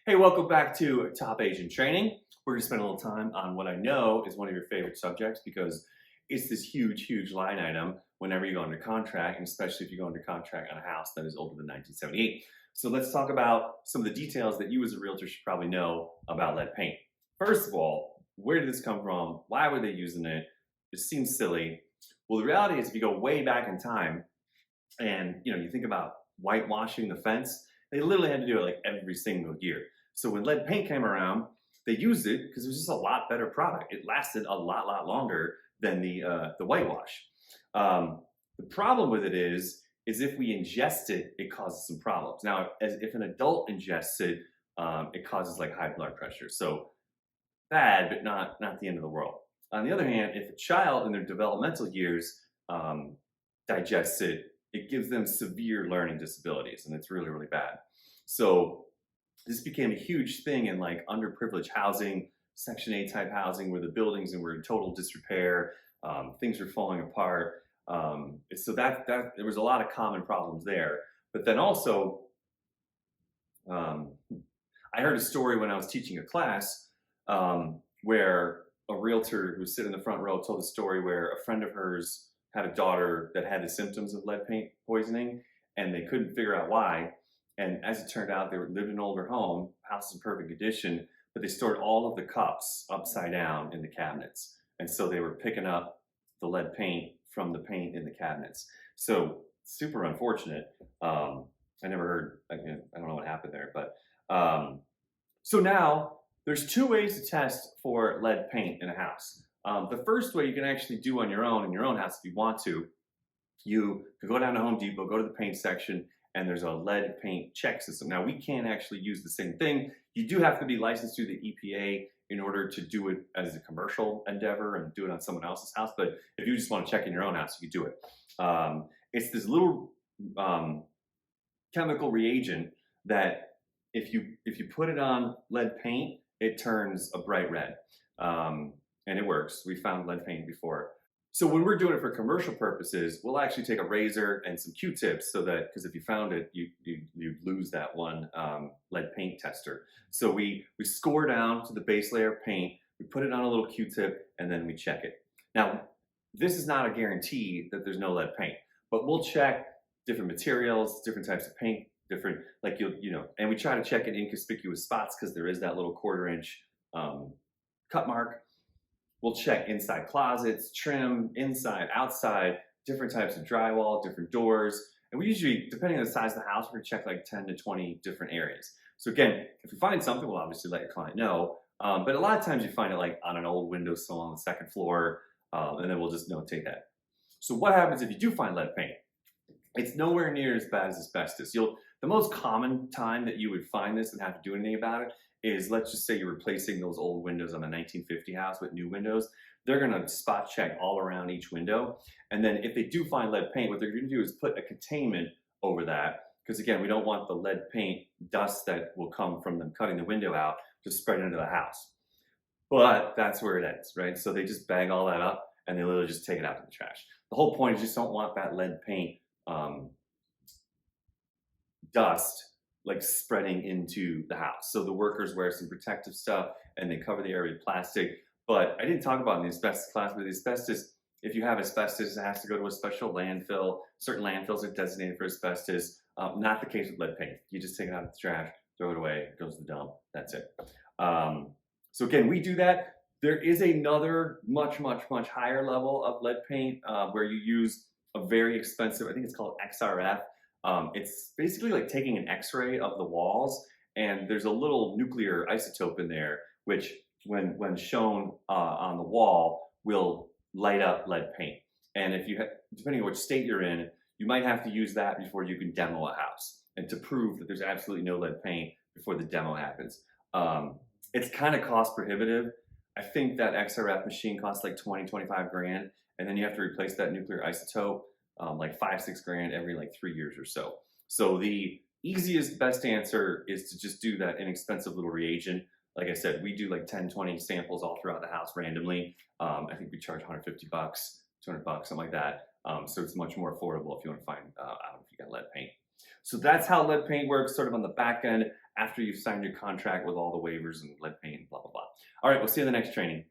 Hey, welcome back to Top Agent Training. We're going to spend a little time on what I know is one of your favorite subjects because it's this huge line item whenever you go under contract, and especially if you go under contract on a house that is older than 1978. So let's talk about some of the details that you as a realtor should probably know about lead paint. First of all, where did this come from? Why were they using it? It seems silly. Well, the reality is if you go way back in time and you think about whitewashing the fence, they literally had to do it like every single year. So when lead paint came around, they used it because it was just a lot better product. It lasted a lot longer than the whitewash. The problem with it is if we ingest it, it causes some problems. Now, if an adult ingests it, it causes like high blood pressure. So bad, but not the end of the world. On the other hand, if a child in their developmental years digests it, it gives them severe learning disabilities, and it's really bad. So this became a huge thing in like underprivileged housing, Section 8 type housing, where the buildings were in total disrepair, things were falling apart. So that there was a lot of common problems there. But then also, I heard a story when I was teaching a class where a realtor who was sitting in the front row told a story where a friend of hers had a daughter that had the symptoms of lead paint poisoning, and they couldn't figure out why. And as it turned out, they lived in an older home, house in perfect condition, but they stored all of the cups upside down in the cabinets. And so they were picking up the lead paint from the paint in the cabinets. So super unfortunate. I never heard, I don't know what happened there, but so now there's two ways to test for lead paint in a house. The first way you can actually do on your own in your own house if you want to. You can go down to Home Depot, go to the paint section, and there's a lead paint check system. Now, we can't actually use the same thing. You do have to be licensed through the EPA in order to do it as a commercial endeavor and do it on someone else's house. But if you just want to check in your own house, you can do it. It's this little chemical reagent that if you put it on lead paint, it turns a bright red. And it works. We found lead paint before. So when we're doing it for commercial purposes, we'll actually take a razor and some Q-tips so that, because if you found it, you'd lose that one lead paint tester. So we score down to the base layer of paint, we put it on a little Q-tip, and then we check it. Now, this is not a guarantee that there's no lead paint, but we'll check different materials, different types of paint, different, like and we try to check in inconspicuous spots because there is that little 1/4 inch cut mark. We'll check inside closets, trim, inside, outside, different types of drywall, different doors. And we usually, depending on the size of the house, we're gonna check like 10 to 20 different areas. So again, if we find something, we'll obviously let your client know. But a lot of times you find it like on an old windowsill on the second floor, and then we'll just notate that. So what happens if you do find lead paint? It's nowhere near as bad as asbestos. The most common time that you would find this and have to do anything about it is, let's just say you're replacing those old windows on the 1950 house with new windows. They're gonna spot check all around each window. And then if they do find lead paint, what they're gonna do is put a containment over that. Because again, we don't want the lead paint dust that will come from them cutting the window out to spread into the house. But that's where it ends, right? So they just bag all that up and they literally just take it out to the trash. The whole point is you just don't want that lead paint dust like spreading into the house. So the workers wear some protective stuff and they cover the area with plastic. But I didn't talk about in the asbestos class, but the asbestos, if you have asbestos, it has to go to a special landfill. Certain landfills are designated for asbestos. Not the case with lead paint. You just take it out of the trash, throw it away, it goes to the dump, that's it. So again, we do that. There is another much higher level of lead paint where you use a very expensive, I think it's called XRF. It's basically like taking an X-ray of the walls, and there's a little nuclear isotope in there, which when shown on the wall will light up lead paint. And if you, depending on which state you're in, you might have to use that before you can demo a house, and to prove that there's absolutely no lead paint before the demo happens. It's kind of cost prohibitive. I think that XRF machine costs like 20-25 grand, and then you have to replace that nuclear isotope like 5-6 grand every like 3 years or so. So the easiest, best answer is to just do that inexpensive little reagent. Like I said, we do like 10-20 samples all throughout the house randomly. I think we charge 150 bucks, 200 bucks, something like that. So it's much more affordable if you want to find out if you got lead paint. So that's how lead paint works, sort of on the back end after you've signed your contract with all the waivers and lead paint, blah, blah, blah. All right, we'll see you in the next training.